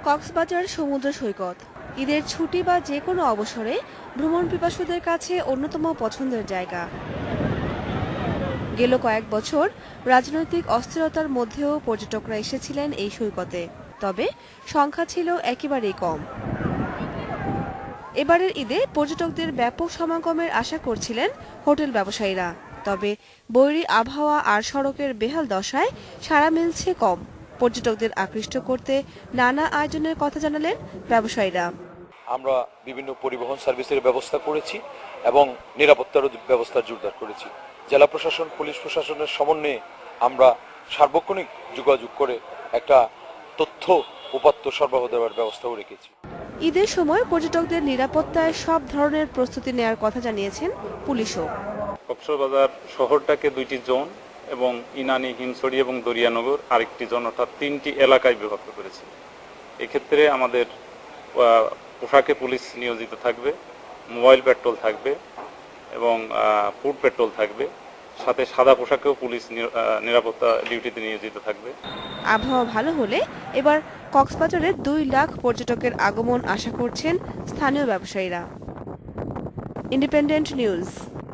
কক্সবাজার সমুদ্র সৈকত ঈদের ছুটি বা যে কোনো অবসরে ভ্রমণ পিপাসুদের কাছে অন্যতম পছন্দের জায়গা। গেল কয়েক বছর রাজনৈতিক অস্থিরতার মধ্যেও পর্যটকরা এসেছিলেন এই সৈকতে, তবে সংখ্যা ছিল একেবারেই কম। এবারের ঈদে পর্যটকদের ব্যাপক সমাগমের আশা করছিলেন হোটেল ব্যবসায়ীরা, তবে বৈরী আবহাওয়া আর সড়কের বেহাল দশায় সাড়া মিলছে কম। পর্যটকদের আকৃষ্ট করতে নানা আয়োজনের কথা জানালেন ব্যবসায়ীরা। আমরা বিভিন্ন পরিবহন সার্ভিসের ব্যবস্থা করেছি এবং নিরাপত্তারও ব্যবস্থা জোরদার করেছি। জেলা প্রশাসন, পুলিশ প্রশাসনের সমন্বয়ে আমরা সার্বক্ষণিক যোগাযোগ করে একটা তথ্য উপাত্ত সরবরাহ দেওয়ার ব্যবস্থাও রেখেছি। ঈদের সময় পর্যটকদের নিরাপত্তায় সব ধরনের প্রস্তুতি নেওয়ার কথা জানিয়েছেন পুলিশও। কক্সবাজার শহরটাকে দুইটি জোন এবং ইনানি, হিমছড়ি এবং দরিয়ানগর আরেকটি জোন, অর্থাৎ তিনটি এলাকায় বিভক্ত করেছি। এক্ষেত্রে আমাদের পোশাকে পুলিশ নিয়োজিত থাকবে, মোবাইল পেট্রোল থাকবে এবং ফুড পেট্রোল থাকবে, সাথে সাদা পোশাকেও পুলিশ নিরাপত্তা ডিউটিতে নিয়োজিত থাকবে। আবহাওয়া ভালো হলে এবার কক্সবাজারে 2 লাখ পর্যটকের আগমন আশা করছেন স্থানীয় ব্যবসায়ীরা। Independent news.